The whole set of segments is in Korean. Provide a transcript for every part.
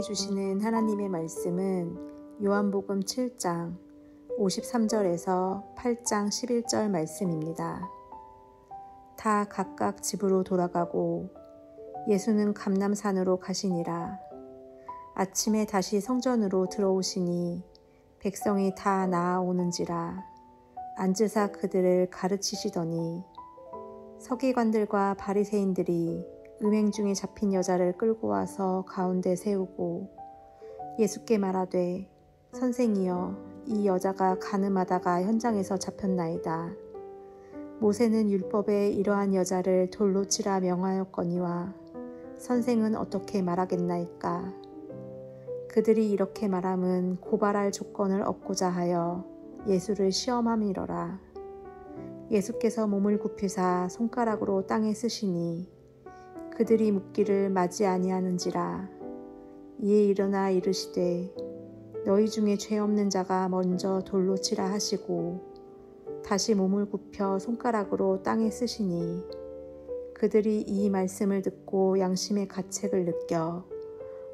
우리에게 주시는 하나님의 말씀은 요한복음 7장 53절에서 8장 11절 말씀입니다. 다 각각 집으로 돌아가고 예수는 감람산으로 가시니라. 아침에 다시 성전으로 들어오시니 백성이 다 나아오는지라. 앉으사 그들을 가르치시더니 서기관들과 바리새인들이 음행 중에 잡힌 여자를 끌고 와서 가운데 세우고 예수께 말하되 선생이여, 이 여자가 간음하다가 현장에서 잡혔나이다. 모세는 율법에 이러한 여자를 돌로 치라 명하였거니와 선생은 어떻게 말하겠나이까? 그들이 이렇게 말함은 고발할 조건을 얻고자 하여 예수를 시험함이러라. 예수께서 몸을 굽히사 손가락으로 땅에 쓰시니 그들이 묻기를 맞지 아니하는지라. 이에 일어나 이르시되 너희 중에 죄 없는 자가 먼저 돌로 치라 하시고 다시 몸을 굽혀 손가락으로 땅에 쓰시니 그들이 이 말씀을 듣고 양심의 가책을 느껴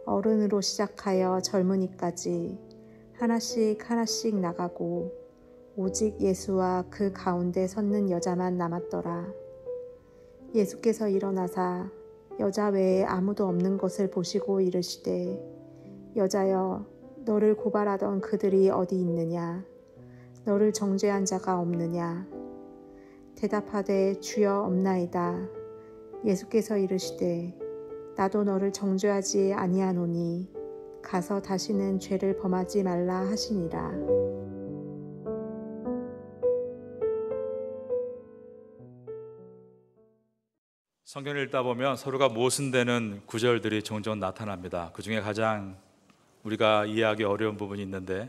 어른으로 시작하여 젊은이까지 하나씩 하나씩 나가고 오직 예수와 그 가운데 섰는 여자만 남았더라. 예수께서 일어나사 여자 외에 아무도 없는 것을 보시고 이르시되 여자여, 너를 고발하던 그들이 어디 있느냐? 너를 정죄한 자가 없느냐? 대답하되 주여 없나이다. 예수께서 이르시되 나도 너를 정죄하지 아니하노니 가서 다시는 죄를 범하지 말라 하시니라. 성경을 읽다 보면 서로가 모순되는 구절들이 종종 나타납니다. 그 중에 가장 우리가 이해하기 어려운 부분이 있는데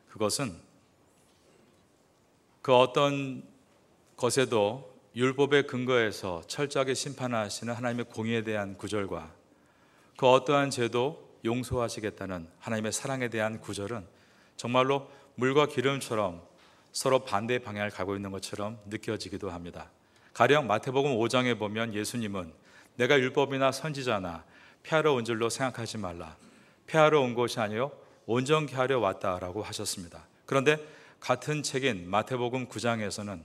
그것은 그 어떤 것에도 율법의 근거에서 철저하게 심판하시는 하나님의 공의에 대한 구절과 그 어떠한 죄도 용서하시겠다는 하나님의 사랑에 대한 구절은 정말로 물과 기름처럼 서로 반대의 방향을 가고 있는 것처럼 느껴지기도 합니다. 가령 마태복음 5장에 보면 예수님은 내가 율법이나 선지자나 폐하러 온 줄로 생각하지 말라. 폐하러 온 것이 아니요 온전케 하려 왔다라고 하셨습니다. 그런데 같은 책인 마태복음 9장에서는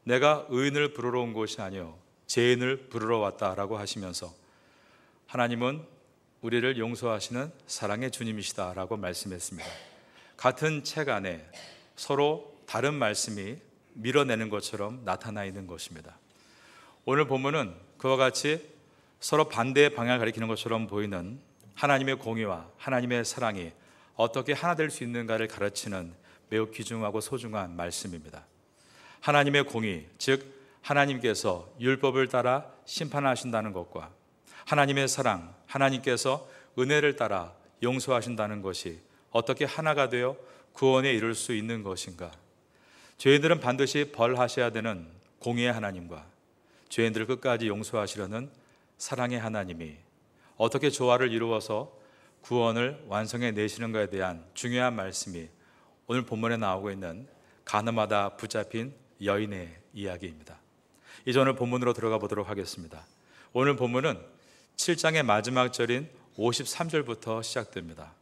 내가 의인을 부르러 온 것이 아니요 죄인을 부르러 왔다라고 하시면서 하나님은 우리를 용서하시는 사랑의 주님이시다라고 말씀했습니다. 같은 책 안에 서로 다른 말씀이 밀어내는 것처럼 나타나 있는 것입니다. 오늘 본문은 그와 같이 서로 반대의 방향을 가리키는 것처럼 보이는 하나님의 공의와 하나님의 사랑이 어떻게 하나 될 수 있는가를 가르치는 매우 귀중하고 소중한 말씀입니다. 하나님의 공의, 즉 하나님께서 율법을 따라 심판하신다는 것과 하나님의 사랑, 하나님께서 은혜를 따라 용서하신다는 것이 어떻게 하나가 되어 구원에 이룰 수 있는 것인가? 죄인들은 반드시 벌하셔야 되는 공의의 하나님과 죄인들을 끝까지 용서하시려는 사랑의 하나님이 어떻게 조화를 이루어서 구원을 완성해 내시는가에 대한 중요한 말씀이 오늘 본문에 나오고 있는 간음하다 붙잡힌 여인의 이야기입니다. 이제 오늘 본문으로 들어가 보도록 하겠습니다. 오늘 본문은 7장의 마지막 절인 53절부터 시작됩니다.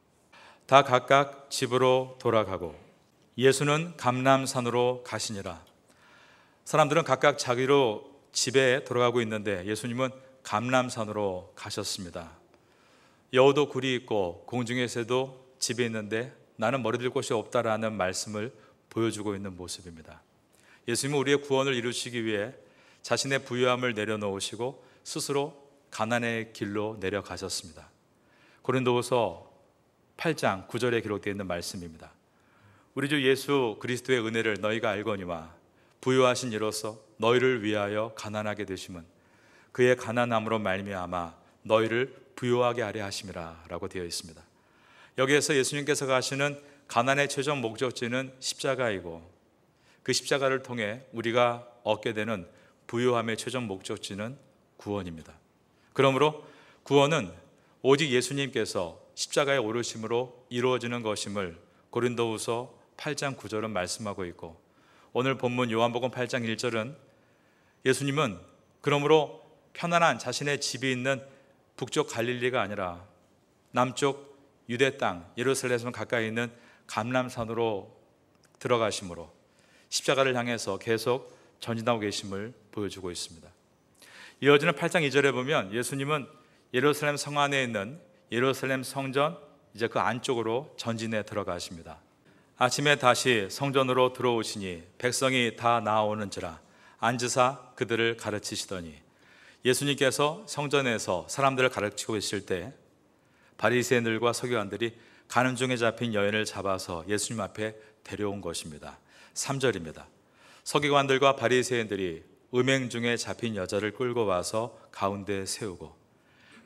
다 각각 집으로 돌아가고 예수는 감람산으로 가시니라. 사람들은 각각 자기로 집에 돌아가고 있는데 예수님은 감람산으로 가셨습니다. 여우도 굴이 있고 공중의 새도 집에 있는데 나는 머리 들 곳이 없다라는 말씀을 보여주고 있는 모습입니다. 예수님은 우리의 구원을 이루시기 위해 자신의 부유함을 내려놓으시고 스스로 가난의 길로 내려가셨습니다. 고린도후서 8장 9절에 기록되어 있는 말씀입니다. 우리 주 예수 그리스도의 은혜를 너희가 알거니와 부유하신 이로써 너희를 위하여 가난하게 되심은 그의 가난함으로 말미암아 너희를 부유하게 하려 하심이라 라고 되어 있습니다. 여기에서 예수님께서 가시는 가난의 최종 목적지는 십자가이고 그 십자가를 통해 우리가 얻게 되는 부유함의 최종 목적지는 구원입니다. 그러므로 구원은 오직 예수님께서 십자가에 오르심으로 이루어지는 것임을 고린도후서 8장 9절은 말씀하고 있고 오늘 본문 요한복음 8장 1절은 예수님은 그러므로 편안한 자신의 집이 있는 북쪽 갈릴리가 아니라 남쪽 유대 땅 예루살렘에서 가까이 있는 감람산으로 들어가심으로 십자가를 향해서 계속 전진하고 계심을 보여주고 있습니다. 이어지는 8장 2절에 보면 예수님은 예루살렘 성 안에 있는 예루살렘 성전 이제 그 안쪽으로 전진해 들어가십니다. 아침에 다시 성전으로 들어오시니 백성이 다 나아오는지라 앉으사 그들을 가르치시더니 예수님께서 성전에서 사람들을 가르치고 계실 때 바리새인들과 서기관들이 가늠 중에 잡힌 여인을 잡아서 예수님 앞에 데려온 것입니다. 3절입니다. 서기관들과 바리새인들이 음행 중에 잡힌 여자를 끌고 와서 가운데 세우고,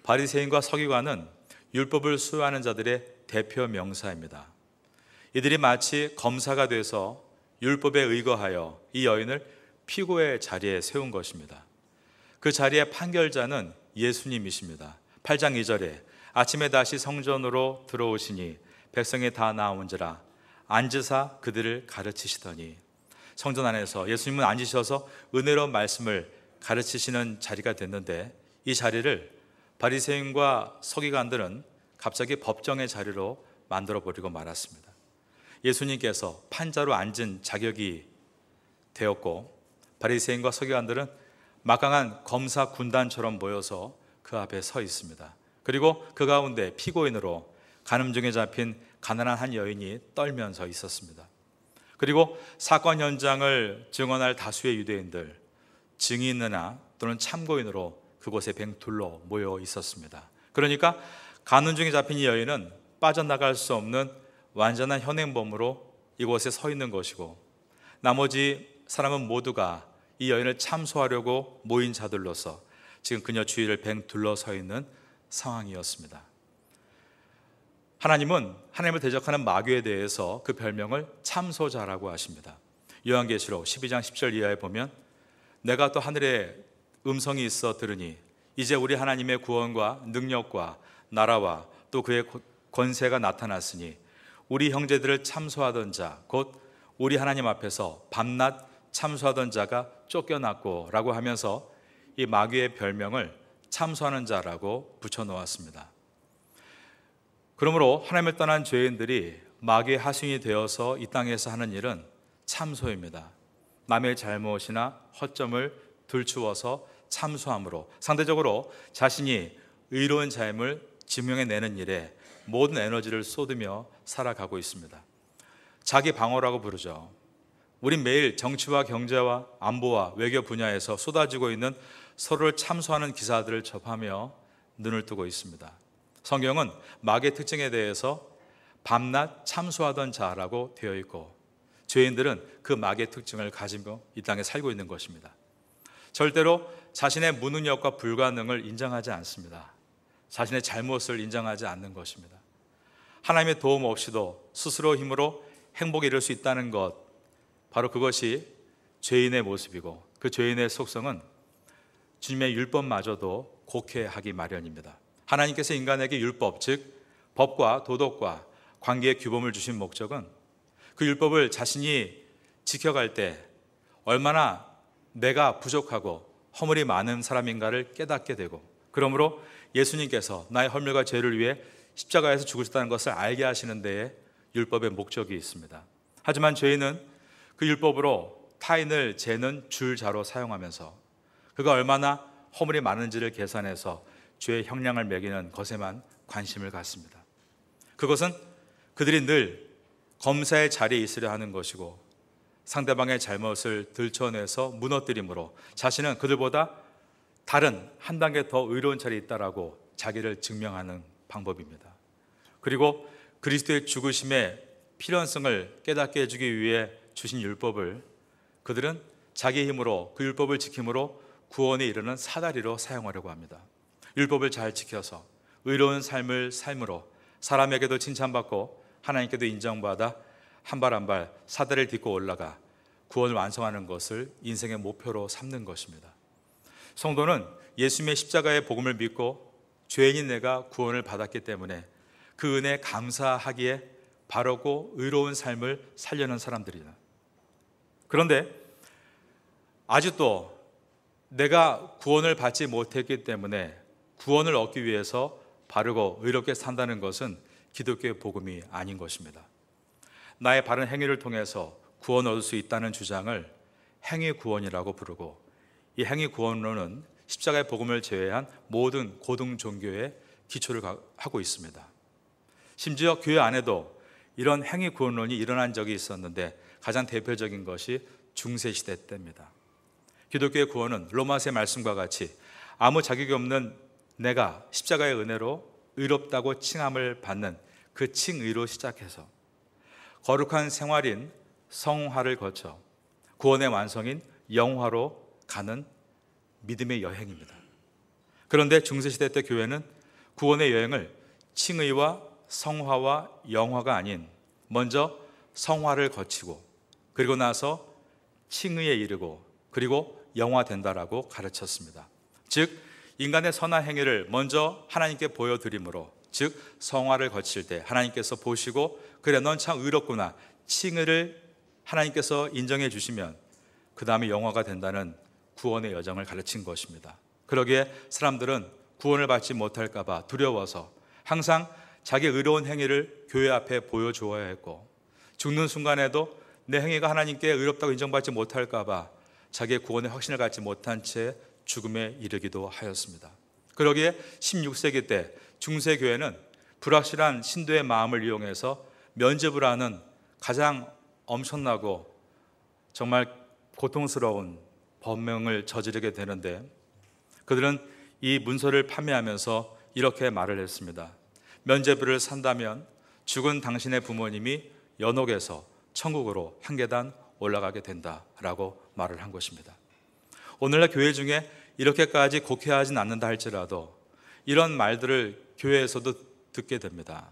바리새인과 서기관은 율법을 수호하는 자들의 대표 명사입니다. 이들이 마치 검사가 돼서 율법에 의거하여 이 여인을 피고의 자리에 세운 것입니다. 그 자리의 판결자는 예수님이십니다. 8장 2절에 아침에 다시 성전으로 들어오시니 백성이 다 나온지라 앉으사 그들을 가르치시더니, 성전 안에서 예수님은 앉으셔서 은혜로운 말씀을 가르치시는 자리가 됐는데, 이 자리를 바리새인과 서기관들은 갑자기 법정의 자리로 만들어버리고 말았습니다. 예수님께서 판자로 앉은 자격이 되었고, 바리새인과 서기관들은 막강한 검사 군단처럼 모여서 그 앞에 서 있습니다. 그리고 그 가운데 피고인으로 간음 중에 잡힌 가난한 한 여인이 떨면서 있었습니다. 그리고 사건 현장을 증언할 다수의 유대인들, 증인이나 또는 참고인으로 그곳에 뱅둘러 모여 있었습니다. 그러니까 간음 중에 잡힌 이 여인은 빠져나갈 수 없는 완전한 현행범으로 이곳에 서 있는 것이고, 나머지 사람은 모두가 이 여인을 참소하려고 모인 자들로서 지금 그녀 주위를 뱅둘러 서 있는 상황이었습니다. 하나님은 하나님을 대적하는 마귀에 대해서 그 별명을 참소자라고 하십니다. 요한계시록 12장 10절 이하에 보면 내가 또 하늘에 음성이 있어 들으니 이제 우리 하나님의 구원과 능력과 나라와 또 그의 권세가 나타났으니 우리 형제들을 참소하던 자 곧 우리 하나님 앞에서 밤낮 참소하던 자가 쫓겨났고 라고 하면서 이 마귀의 별명을 참소하는 자라고 붙여놓았습니다. 그러므로 하나님을 떠난 죄인들이 마귀의 하수인이 되어서 이 땅에서 하는 일은 참소입니다. 남의 잘못이나 허점을 들추어서 참소함으로 상대적으로 자신이 의로운 삶을 증명해내는 일에 모든 에너지를 쏟으며 살아가고 있습니다. 자기 방어라고 부르죠. 우린 매일 정치와 경제와 안보와 외교 분야에서 쏟아지고 있는 서로를 참소하는 기사들을 접하며 눈을 뜨고 있습니다. 성경은 마귀의 특징에 대해서 밤낮 참소하던 자라고 되어 있고, 죄인들은 그 마귀의 특징을 가지고 이 땅에 살고 있는 것입니다. 절대로 자신의 무능력과 불가능을 인정하지 않습니다. 자신의 잘못을 인정하지 않는 것입니다. 하나님의 도움 없이도 스스로 힘으로 행복에 이를 수 있다는 것, 바로 그것이 죄인의 모습이고, 그 죄인의 속성은 주님의 율법마저도 곡해하기 마련입니다. 하나님께서 인간에게 율법, 즉 법과 도덕과 관계의 규범을 주신 목적은 그 율법을 자신이 지켜갈 때 얼마나 내가 부족하고 허물이 많은 사람인가를 깨닫게 되고, 그러므로 예수님께서 나의 허물과 죄를 위해 십자가에서 죽으셨다는 것을 알게 하시는 데에 율법의 목적이 있습니다. 하지만 죄인은 그 율법으로 타인을 재는 줄자로 사용하면서 그가 얼마나 허물이 많은지를 계산해서 죄의 형량을 매기는 것에만 관심을 갖습니다. 그것은 그들이 늘 검사의 자리에 있으려 하는 것이고, 상대방의 잘못을 들춰내서 무너뜨림으로 자신은 그들보다 다른 한 단계 더 의로운 자리에 있다라고 자기를 증명하는 방법입니다. 그리고 그리스도의 죽으심의 필연성을 깨닫게 해주기 위해 주신 율법을 그들은 자기 힘으로 그 율법을 지킴으로 구원에 이르는 사다리로 사용하려고 합니다. 율법을 잘 지켜서 의로운 삶을 삶으로 사람에게도 칭찬받고 하나님께도 인정받아 한 발 한 발 사다리를 딛고 올라가 구원을 완성하는 것을 인생의 목표로 삼는 것입니다. 성도는 예수님의 십자가의 복음을 믿고 죄인인 내가 구원을 받았기 때문에 그 은혜에 감사하기에 바르고 의로운 삶을 살려는 사람들이다. 그런데 아직도 내가 구원을 받지 못했기 때문에 구원을 얻기 위해서 바르고 의롭게 산다는 것은 기독교의 복음이 아닌 것입니다. 나의 바른 행위를 통해서 구원을 얻을 수 있다는 주장을 행위 구원이라고 부르고, 이 행위 구원론은 십자가의 복음을 제외한 모든 고등 종교의 기초를 하고 있습니다. 심지어 교회 안에도 이런 행위 구원론이 일어난 적이 있었는데 가장 대표적인 것이 중세시대 때입니다. 기독교의 구원은 로마서의 말씀과 같이 아무 자격이 없는 내가 십자가의 은혜로 의롭다고 칭함을 받는 그 칭의로 시작해서 거룩한 생활인 성화를 거쳐 구원의 완성인 영화로 가는 믿음의 여행입니다. 그런데 중세시대 때 교회는 구원의 여행을 칭의와 성화와 영화가 아닌 먼저 성화를 거치고 그리고 나서 칭의에 이르고 그리고 영화된다라고 가르쳤습니다. 즉 인간의 선한 행위를 먼저 하나님께 보여드림으로, 즉 성화를 거칠 때 하나님께서 보시고 그래 넌 참 의롭구나, 칭의를 하나님께서 인정해 주시면 그 다음에 영화가 된다는 구원의 여정을 가르친 것입니다. 그러기에 사람들은 구원을 받지 못할까 봐 두려워서 항상 자기 의로운 행위를 교회 앞에 보여주어야 했고, 죽는 순간에도 내 행위가 하나님께 의롭다고 인정받지 못할까 봐 자기의 구원의 확신을 갖지 못한 채 죽음에 이르기도 하였습니다. 그러기에 16세기 때 중세교회는 불확실한 신도의 마음을 이용해서 면죄부를 하는 가장 엄청나고 정말 고통스러운 범명을 저지르게 되는데, 그들은 이 문서를 판매하면서 이렇게 말을 했습니다. 면죄부를 산다면 죽은 당신의 부모님이 연옥에서 천국으로 한 계단 올라가게 된다라고 말을 한 것입니다. 오늘날 교회 중에 이렇게까지 곡해하진 않는다 할지라도 이런 말들을 교회에서도 듣게 됩니다.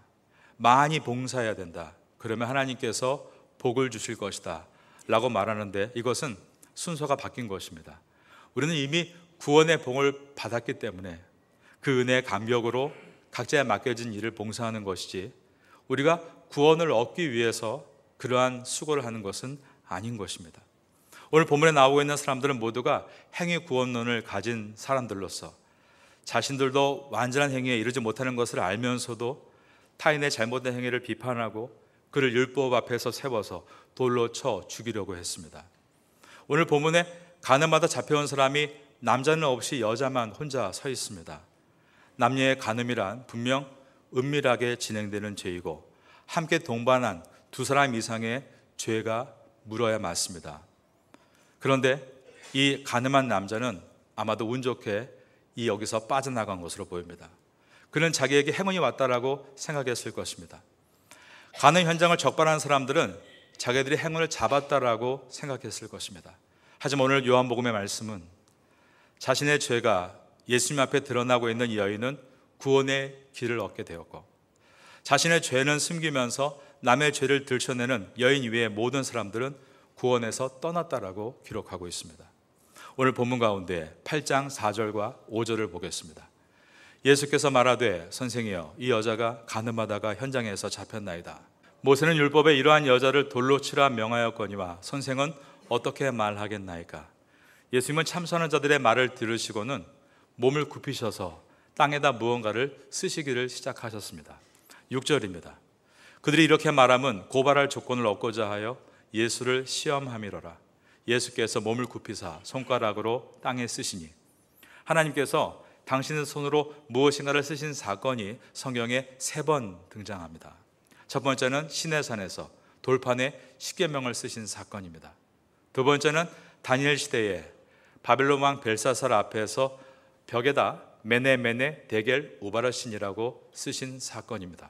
많이 봉사해야 된다, 그러면 하나님께서 복을 주실 것이다 라고 말하는데, 이것은 순서가 바뀐 것입니다. 우리는 이미 구원의 복을 받았기 때문에 그 은혜의 감격으로 각자에 맡겨진 일을 봉사하는 것이지, 우리가 구원을 얻기 위해서 그러한 수고를 하는 것은 아닌 것입니다. 오늘 본문에 나오고 있는 사람들은 모두가 행위 구원론을 가진 사람들로서 자신들도 완전한 행위에 이르지 못하는 것을 알면서도 타인의 잘못된 행위를 비판하고 그를 율법 앞에서 세워서 돌로 쳐 죽이려고 했습니다. 오늘 본문에 간음하다 잡혀온 사람이 남자는 없이 여자만 혼자 서 있습니다. 남녀의 간음이란 분명 은밀하게 진행되는 죄이고 함께 동반한 두 사람 이상의 죄가 물어야 맞습니다. 그런데 이 간음한 남자는 아마도 운 좋게 이 여기서 빠져나간 것으로 보입니다. 그는 자기에게 행운이 왔다라고 생각했을 것입니다. 간음 현장을 적발한 사람들은 자기들이 행운을 잡았다라고 생각했을 것입니다. 하지만 오늘 요한복음의 말씀은 자신의 죄가 예수님 앞에 드러나고 있는 이 여인은 구원의 길을 얻게 되었고, 자신의 죄는 숨기면서 남의 죄를 들춰내는 여인 이외의 모든 사람들은 구원에서 떠났다라고 기록하고 있습니다. 오늘 본문 가운데 8장 4절과 5절을 보겠습니다. 예수께서 말하되 선생이여 이 여자가 간음하다가 현장에서 잡혔나이다. 모세는 율법에 이러한 여자를 돌로 치라 명하였거니와 선생은 어떻게 말하겠나이까. 예수님은 참선하는 자들의 말을 들으시고는 몸을 굽히셔서 땅에다 무언가를 쓰시기를 시작하셨습니다. 6절입니다. 그들이 이렇게 말하면 고발할 조건을 얻고자 하여 예수를 시험함이로라. 예수께서 몸을 굽히사 손가락으로 땅에 쓰시니, 하나님께서 당신의 손으로 무엇인가를 쓰신 사건이 성경에 3번 등장합니다. 첫 번째는 시내산에서 돌판에 십계명을 쓰신 사건입니다. 두 번째는 다니엘 시대에 바벨론 왕 벨사살 앞에서 벽에다 메네 데겔 우바르신이라고 쓰신 사건입니다.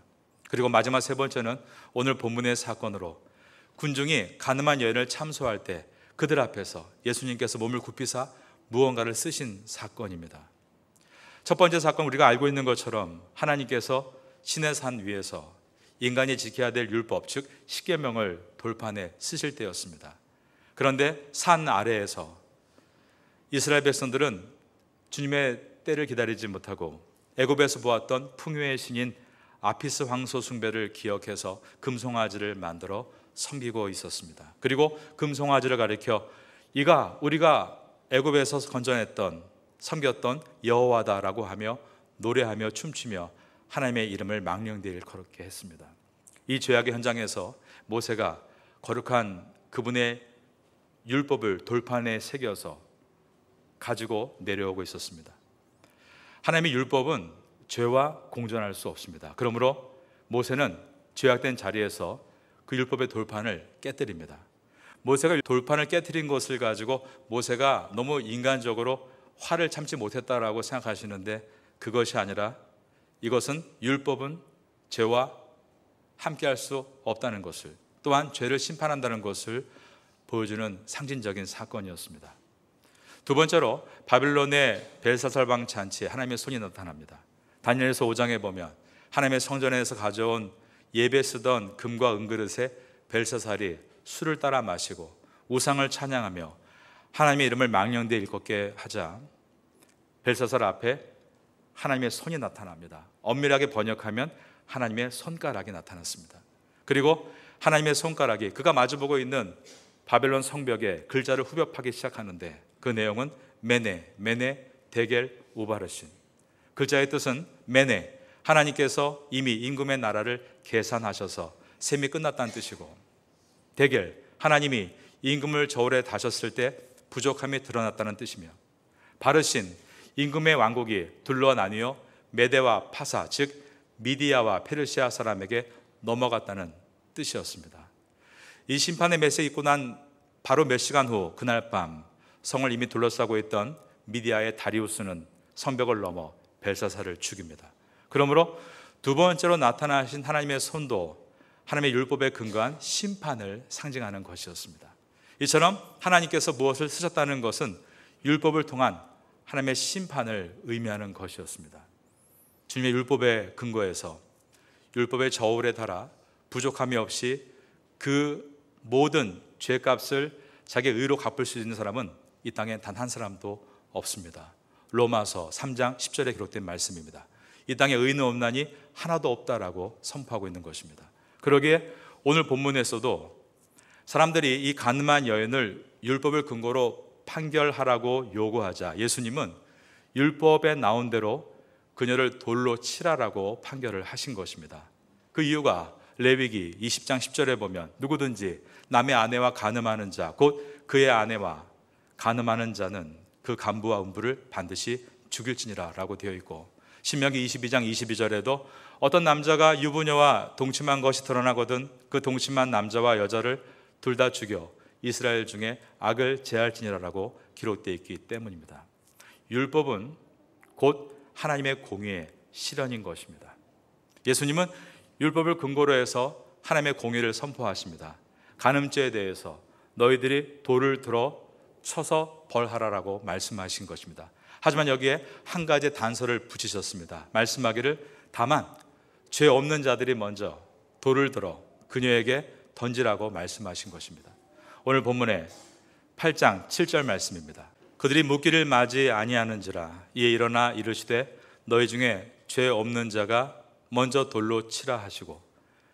그리고 마지막 3번째는 오늘 본문의 사건으로 군중이 간음한 여인을 참소할 때 그들 앞에서 예수님께서 몸을 굽히사 무언가를 쓰신 사건입니다. 첫 번째 사건, 우리가 알고 있는 것처럼 하나님께서 시내산 위에서 인간이 지켜야 될 율법, 즉 십계명을 돌판에 쓰실 때였습니다. 그런데 산 아래에서 이스라엘 백성들은 주님의 때를 기다리지 못하고 애굽에서 보았던 풍요의 신인 아피스 황소 숭배를 기억해서 금송아지를 만들어 섬기고 있었습니다. 그리고 금송아지를 가리켜 이가 우리가 애굽에서 건져냈던 섬겼던 여호와다라고 하며 노래하며 춤추며 하나님의 이름을 망령되이 일컬게 했습니다. 이 죄악의 현장에서 모세가 거룩한 그분의 율법을 돌판에 새겨서 가지고 내려오고 있었습니다. 하나님의 율법은 죄와 공존할 수 없습니다. 그러므로 모세는 죄악된 자리에서 그 율법의 돌판을 깨뜨립니다. 모세가 돌판을 깨뜨린 것을 가지고 모세가 너무 인간적으로 화를 참지 못했다라고 생각하시는데, 그것이 아니라 이것은 율법은 죄와 함께할 수 없다는 것을, 또한 죄를 심판한다는 것을 보여주는 상징적인 사건이었습니다. 두 번째로 바빌론의 벨사살방 잔치에 하나님의 손이 나타납니다. 다니엘서 5장에 보면 하나님의 성전에서 가져온 예배 쓰던 금과 은그릇에 벨사살이 술을 따라 마시고 우상을 찬양하며 하나님의 이름을 망령되이 일컫게 하자 벨사살 앞에 하나님의 손이 나타납니다. 엄밀하게 번역하면 하나님의 손가락이 나타났습니다. 그리고 하나님의 손가락이 그가 마주보고 있는 바벨론 성벽에 글자를 후벼파기 시작하는데, 그 내용은 메네, 메네, 데겔, 우바르신. 글자의 뜻은 메네, 하나님께서 이미 임금의 나라를 계산하셔서 셈이 끝났다는 뜻이고, 데겔, 하나님이 임금을 저울에 다셨을 때 부족함이 드러났다는 뜻이며, 바르신, 임금의 왕국이 둘러 나뉘어 메대와 파사, 즉 미디아와 페르시아 사람에게 넘어갔다는 뜻이었습니다. 이 심판의 메시지 있고 난 바로 몇 시간 후 그날 밤 성을 이미 둘러싸고 있던 미디아의 다리우스는 성벽을 넘어 벨사살을 죽입니다. 그러므로 두 번째로 나타나신 하나님의 손도 하나님의 율법에 근거한 심판을 상징하는 것이었습니다. 이처럼 하나님께서 무엇을 쓰셨다는 것은 율법을 통한 하나님의 심판을 의미하는 것이었습니다. 주님의 율법에 근거해서 율법의 저울에 달아 부족함이 없이 그 모든 죄값을 자기의 의로 갚을 수 있는 사람은 이 땅에 단 한 사람도 없습니다. 로마서 3장 10절에 기록된 말씀입니다. 이 땅에 의인은 없나니 하나도 없다라고 선포하고 있는 것입니다. 그러기에 오늘 본문에서도 사람들이 이 간음한 여인을 율법을 근거로 판결하라고 요구하자 예수님은 율법에 나온 대로 그녀를 돌로 치라라고 판결을 하신 것입니다. 그 이유가 레위기 20장 10절에 보면 누구든지 남의 아내와 간음하는 자, 곧 그의 아내와 간음하는 자는 그 간부와 음부를 반드시 죽일지니라 라고 되어 있고, 신명기 22장 22절에도 어떤 남자가 유부녀와 동침한 것이 드러나거든 그 동침한 남자와 여자를 둘 다 죽여 이스라엘 중에 악을 제할지니라 라고 기록되어 있기 때문입니다. 율법은 곧 하나님의 공의의 실현인 것입니다. 예수님은 율법을 근거로 해서 하나님의 공의를 선포하십니다. 간음죄에 대해서 너희들이 돌을 들어 쳐서 벌하라라고 말씀하신 것입니다. 하지만 여기에 한 가지 단서를 붙이셨습니다. 말씀하기를 다만 죄 없는 자들이 먼저 돌을 들어 그녀에게 던지라고 말씀하신 것입니다. 오늘 본문의 8장 7절 말씀입니다. 그들이 묻기를 맞이 아니하는지라 이에 일어나 이르시되 너희 중에 죄 없는 자가 먼저 돌로 치라 하시고,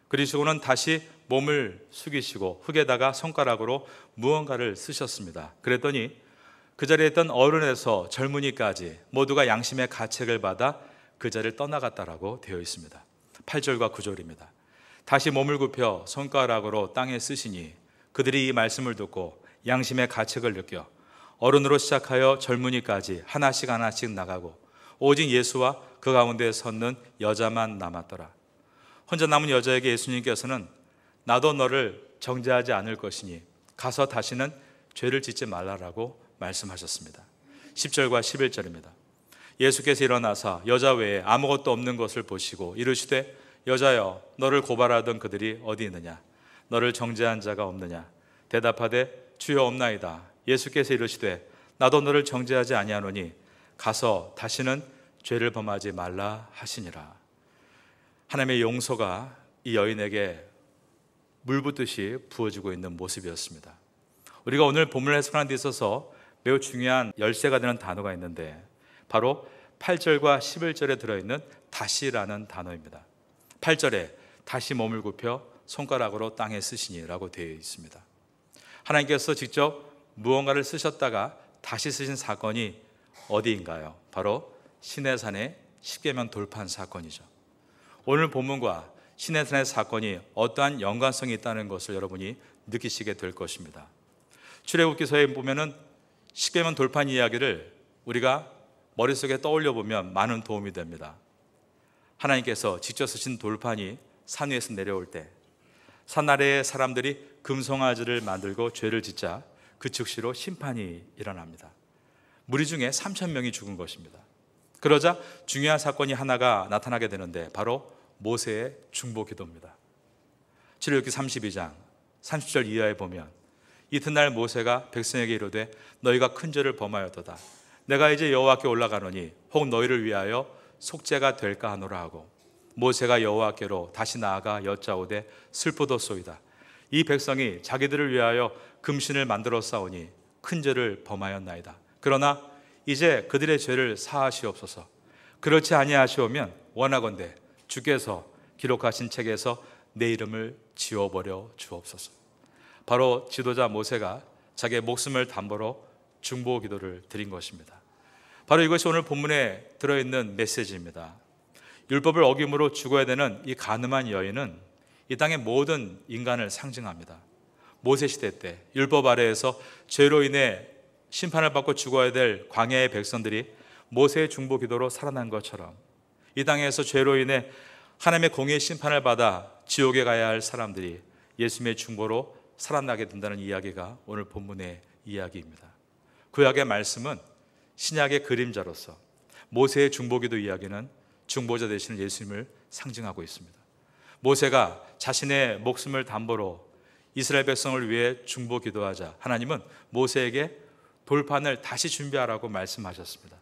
그리시고는 다시 몸을 숙이시고 흙에다가 손가락으로 무언가를 쓰셨습니다. 그랬더니 그 자리에 있던 어른에서 젊은이까지 모두가 양심의 가책을 받아 그 자리를 떠나갔다라고 되어 있습니다. 8절과 9절입니다. 다시 몸을 굽혀 손가락으로 땅에 쓰시니 그들이 이 말씀을 듣고 양심의 가책을 느껴 어른으로 시작하여 젊은이까지 하나씩 하나씩 나가고 오직 예수와 그 가운데 섰는 여자만 남았더라. 혼자 남은 여자에게 예수님께서는 나도 너를 정죄하지 않을 것이니 가서 다시는 죄를 짓지 말라라고 말씀하셨습니다. 10절과 11절입니다. 예수께서 일어나사 여자 외에 아무것도 없는 것을 보시고 이르시되 여자여 너를 고발하던 그들이 어디 있느냐? 너를 정죄한 자가 없느냐? 대답하되 주여 없나이다. 예수께서 이르시되 나도 너를 정죄하지 아니하노니 가서 다시는 죄를 범하지 말라 하시니라. 하나님의 용서가 이 여인에게 물 붓듯이 부어지고 있는 모습이었습니다. 우리가 오늘 본문을 해석하는 데 있어서 매우 중요한 열쇠가 되는 단어가 있는데 바로 8절과 11절에 들어있는 다시라는 단어입니다. 8절에 다시 몸을 굽혀 손가락으로 땅에 쓰시니 라고 되어 있습니다. 하나님께서 직접 무언가를 쓰셨다가 다시 쓰신 사건이 어디인가요? 바로 시내산의 십계명 돌판 사건이죠. 오늘 본문과 시내산의 사건이 어떠한 연관성이 있다는 것을 여러분이 느끼시게 될 것입니다. 출애굽기서에 보면은 십계명 돌판 이야기를 우리가 머릿속에 떠올려 보면 많은 도움이 됩니다. 하나님께서 직접 쓰신 돌판이 산 위에서 내려올 때 산 아래의 사람들이 금송아지를 만들고 죄를 짓자 그 즉시로 심판이 일어납니다. 무리 중에 3,000명이 죽은 것입니다. 그러자 중요한 사건이 하나가 나타나게 되는데 바로 모세의 중보 기도입니다. 출애굽기 32장 30절 이하에 보면 이튿날 모세가 백성에게 이르되 너희가 큰 죄를 범하였도다. 내가 이제 여호와께 올라가노니 혹 너희를 위하여 속죄가 될까 하노라 하고 모세가 여호와께로 다시 나아가 여짜오되 슬프도소이다. 이 백성이 자기들을 위하여 금신을 만들어 싸우니 큰 죄를 범하였나이다. 그러나 이제 그들의 죄를 사하시옵소서. 그렇지 아니하시오면 원하건대 주께서 기록하신 책에서 내 이름을 지워버려 주옵소서. 바로 지도자 모세가 자기의 목숨을 담보로 중보 기도를 드린 것입니다. 바로 이것이 오늘 본문에 들어있는 메시지입니다. 율법을 어김으로 죽어야 되는 이 간음한 여인은 이 땅의 모든 인간을 상징합니다. 모세 시대 때 율법 아래에서 죄로 인해 심판을 받고 죽어야 될 광야의 백성들이 모세의 중보 기도로 살아난 것처럼 이 땅에서 죄로 인해 하나님의 공의의 심판을 받아 지옥에 가야 할 사람들이 예수님의 중보로 살아나게 된다는 이야기가 오늘 본문의 이야기입니다. 구약의 말씀은 신약의 그림자로서 모세의 중보기도 이야기는 중보자 되시는 예수님을 상징하고 있습니다. 모세가 자신의 목숨을 담보로 이스라엘 백성을 위해 중보기도하자 하나님은 모세에게 돌판을 다시 준비하라고 말씀하셨습니다.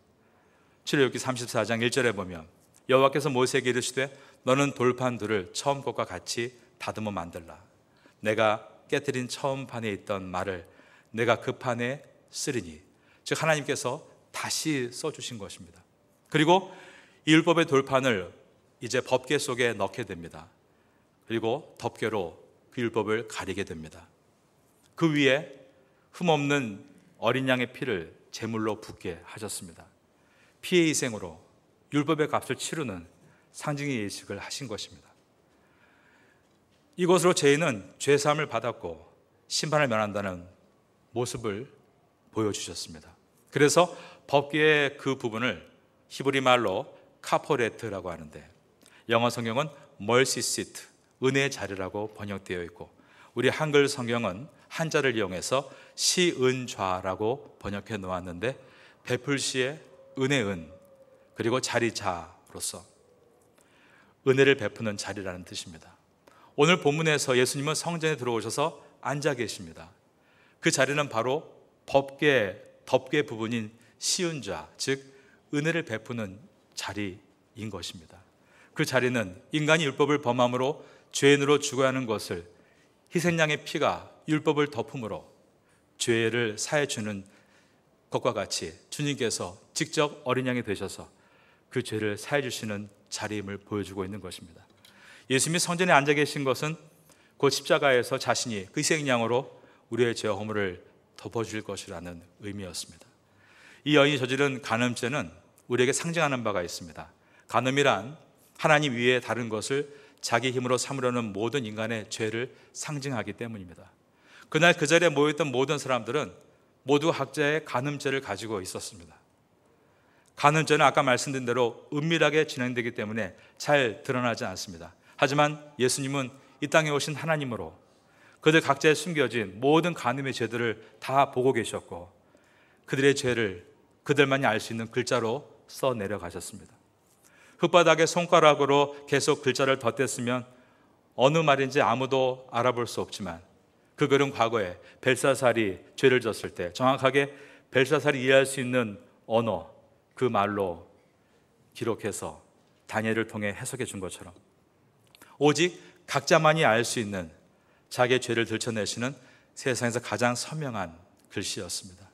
출애굽기 34장 1절에 보면 여호와께서 모세에게 이르시되 너는 돌판 둘을 처음 것과 같이 다듬어 만들라. 내가 깨뜨린 처음 판에 있던 말을 내가 그 판에 쓰리니, 즉 하나님께서 다시 써주신 것입니다. 그리고 이 율법의 돌판을 이제 법궤 속에 넣게 됩니다. 그리고 덮개로 그 율법을 가리게 됩니다. 그 위에 흠없는 어린 양의 피를 제물로 붓게 하셨습니다. 피의 희생으로 율법의 값을 치르는 상징의 예식을 하신 것입니다. 이것으로 죄인은 죄사함을 받았고 심판을 면한다는 모습을 보여주셨습니다. 그래서 법궤의 그 부분을 히브리 말로 카포레트라고 하는데 영어 성경은 멀시 시트, 은혜의 자리라고 번역되어 있고 우리 한글 성경은 한자를 이용해서 시은좌라고 번역해 놓았는데 베풀시의 은혜은 그리고 자리자로서 은혜를 베푸는 자리라는 뜻입니다. 오늘 본문에서 예수님은 성전에 들어오셔서 앉아 계십니다. 그 자리는 바로 덮개 부분인 시은좌, 즉 은혜를 베푸는 자리인 것입니다. 그 자리는 인간이 율법을 범함으로 죄인으로 죽어야 하는 것을 희생양의 피가 율법을 덮음으로 죄를 사해 주는 것과 같이 주님께서 직접 어린 양이 되셔서 그 죄를 사해 주시는 자리임을 보여주고 있는 것입니다. 예수님이 성전에 앉아 계신 것은 곧 십자가에서 자신이 그 희생양으로 우리의 죄와 허물을 덮어줄 것이라는 의미였습니다. 이 여인이 저지른 간음죄는 우리에게 상징하는 바가 있습니다. 간음이란 하나님 위에 다른 것을 자기 힘으로 삼으려는 모든 인간의 죄를 상징하기 때문입니다. 그날 그 자리에 모였던 모든 사람들은 모두 각자의 간음죄를 가지고 있었습니다. 간음죄는 아까 말씀드린 대로 은밀하게 진행되기 때문에 잘 드러나지 않습니다. 하지만 예수님은 이 땅에 오신 하나님으로 그들 각자에 숨겨진 모든 간음의 죄들을 다 보고 계셨고 그들의 죄를 그들만이 알 수 있는 글자로 써 내려가셨습니다. 흙바닥에 손가락으로 계속 글자를 덧댔으면 어느 말인지 아무도 알아볼 수 없지만 그 글은 과거에 벨사살이 죄를 졌을 때 정확하게 벨사살이 이해할 수 있는 언어, 그 말로 기록해서 다니엘을 통해 해석해 준 것처럼 오직 각자만이 알 수 있는 자기의 죄를 들춰내시는 세상에서 가장 선명한 글씨였습니다.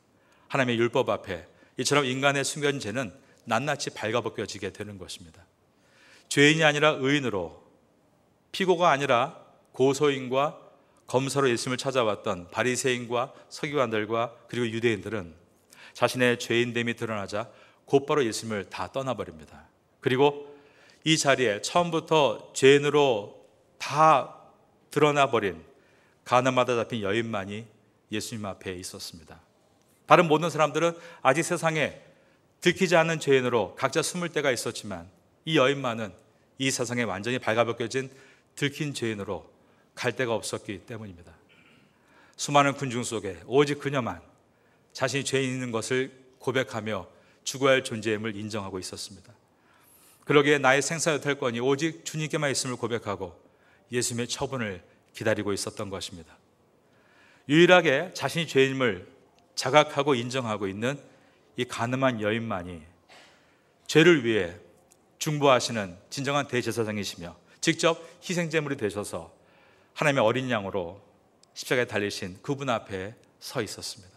하나님의 율법 앞에 이처럼 인간의 숨겨진 죄는 낱낱이 발가벗겨지게 되는 것입니다. 죄인이 아니라 의인으로, 피고가 아니라 고소인과 검사로 예수님을 찾아왔던 바리새인과 서기관들과 그리고 유대인들은 자신의 죄인됨이 드러나자 곧바로 예수님을 다 떠나버립니다. 그리고 이 자리에 처음부터 죄인으로 다 드러나 버린 가늠하다 잡힌 여인만이 예수님 앞에 있었습니다. 다른 모든 사람들은 아직 세상에 들키지 않는 죄인으로 각자 숨을 때가 있었지만 이 여인만은 이 세상에 완전히 발가벗겨진 들킨 죄인으로 갈 데가 없었기 때문입니다. 수많은 군중 속에 오직 그녀만 자신이 죄인 있는 것을 고백하며 죽어야 할 존재임을 인정하고 있었습니다. 그러기에 나의 생사의 탈권이 오직 주님께만 있음을 고백하고 예수님의 처분을 기다리고 있었던 것입니다. 유일하게 자신이 죄인임을 자각하고 인정하고 있는 이 가늠한 여인만이 죄를 위해 중보하시는 진정한 대제사장이시며 직접 희생제물이 되셔서 하나님의 어린 양으로 십자가에 달리신 그분 앞에 서 있었습니다.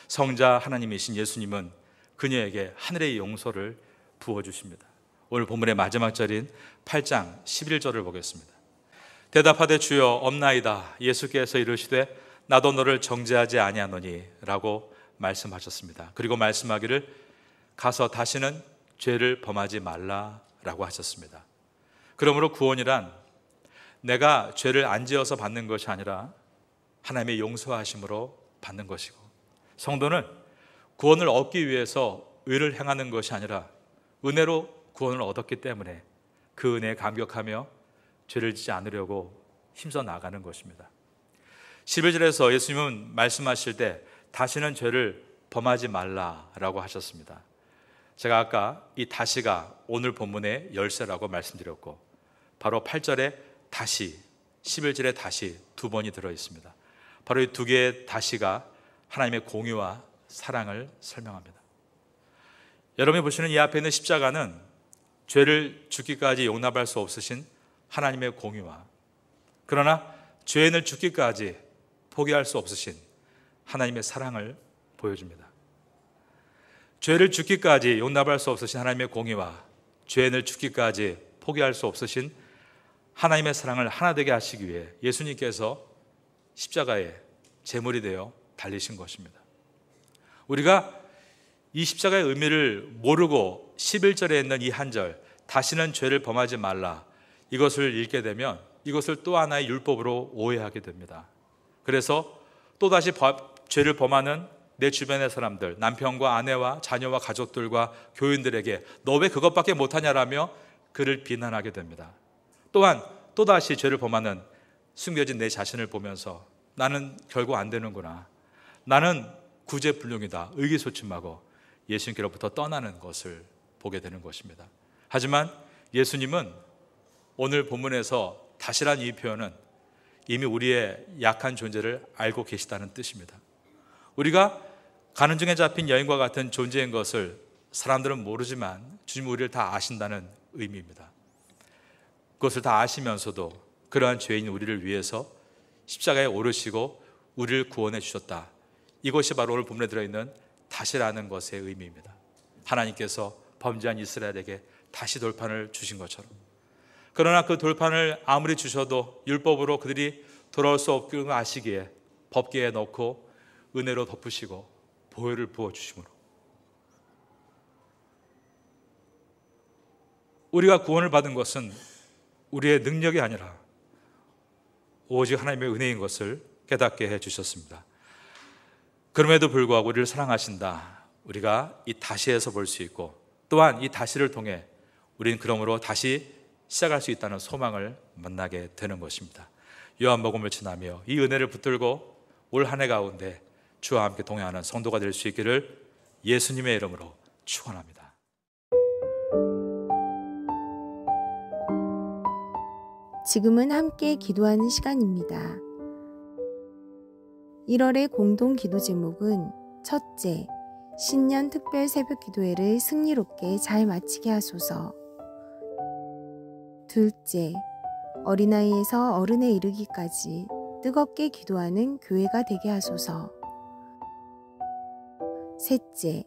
성자 하나님이신 예수님은 그녀에게 하늘의 용서를 부어주십니다. 오늘 본문의 마지막 절인 8장 11절을 보겠습니다. 대답하되 주여 없나이다. 예수께서 이르시되 나도 너를 정죄하지 아니하노니 라고 말씀하셨습니다. 그리고 말씀하기를 가서 다시는 죄를 범하지 말라라고 하셨습니다. 그러므로 구원이란 내가 죄를 안 지어서 받는 것이 아니라 하나님의 용서하심으로 받는 것이고, 성도는 구원을 얻기 위해서 의를 행하는 것이 아니라 은혜로 구원을 얻었기 때문에 그 은혜에 감격하며 죄를 짓지 않으려고 힘써 나가는 것입니다. 11절에서 예수님은 말씀하실 때 다시는 죄를 범하지 말라라고 하셨습니다. 제가 아까 이 다시가 오늘 본문의 열쇠라고 말씀드렸고, 바로 8절에 다시, 11절에 다시 두 번이 들어있습니다. 바로 이 두 개의 다시가 하나님의 공의와 사랑을 설명합니다. 여러분이 보시는 이 앞에 있는 십자가는 죄를 죽기까지 용납할 수 없으신 하나님의 공의와, 그러나 죄인을 죽기까지 포기할 수 없으신 하나님의 사랑을 보여줍니다. 죄를 죽기까지 용납할 수 없으신 하나님의 공의와 죄인을 죽기까지 포기할 수 없으신 하나님의 사랑을 하나 되게 하시기 위해 예수님께서 십자가에 제물이 되어 달리신 것입니다. 우리가 이 십자가의 의미를 모르고 11절에 있는 이 한 절, 다시는 죄를 범하지 말라, 이것을 읽게 되면 이것을 또 하나의 율법으로 오해하게 됩니다. 그래서 또다시 죄를 범하는 내 주변의 사람들, 남편과 아내와 자녀와 가족들과 교인들에게 너 왜 그것밖에 못하냐라며 그를 비난하게 됩니다. 또한 또다시 죄를 범하는 숨겨진 내 자신을 보면서 나는 결국 안 되는구나, 나는 구제불능이다, 의기소침하고 예수님께로부터 떠나는 것을 보게 되는 것입니다. 하지만 예수님은 오늘 본문에서 다시란 이 표현은 이미 우리의 약한 존재를 알고 계시다는 뜻입니다. 우리가 가는 중에 잡힌 여인과 같은 존재인 것을 사람들은 모르지만 주님 우리를 다 아신다는 의미입니다. 그것을 다 아시면서도 그러한 죄인 우리를 위해서 십자가에 오르시고 우리를 구원해 주셨다. 이것이 바로 오늘 본문에 들어있는 다시라는 것의 의미입니다. 하나님께서 범죄한 이스라엘에게 다시 돌판을 주신 것처럼, 그러나 그 돌판을 아무리 주셔도 율법으로 그들이 돌아올 수 없는 걸 아시기에 법궤에 넣고 은혜로 덮으시고 보혈을 부어주심으로 우리가 구원을 받은 것은 우리의 능력이 아니라 오직 하나님의 은혜인 것을 깨닫게 해주셨습니다. 그럼에도 불구하고 우리를 사랑하신다, 우리가 이 다시에서 볼 수 있고, 또한 이 다시를 통해 우리는 그러므로 다시 시작할 수 있다는 소망을 만나게 되는 것입니다. 요한복음을 지나며 이 은혜를 붙들고 올 한 해 가운데 주와 함께 동행하는 성도가 될 수 있기를 예수님의 이름으로 축원합니다. 지금은 함께 기도하는 시간입니다. 1월의 공동 기도 제목은 첫째, 신년 특별 새벽 기도회를 승리롭게 잘 마치게 하소서. 둘째, 어린아이에서 어른에 이르기까지 뜨겁게 기도하는 교회가 되게 하소서. 셋째,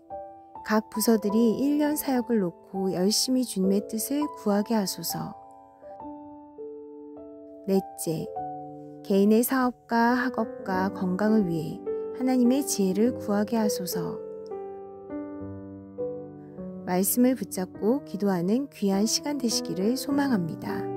각 부서들이 1년 사역을 놓고 열심히 주님의 뜻을 구하게 하소서. 넷째, 개인의 사업과 학업과 건강을 위해 하나님의 지혜를 구하게 하소서. 말씀을 붙잡고 기도하는 귀한 시간 되시기를 소망합니다.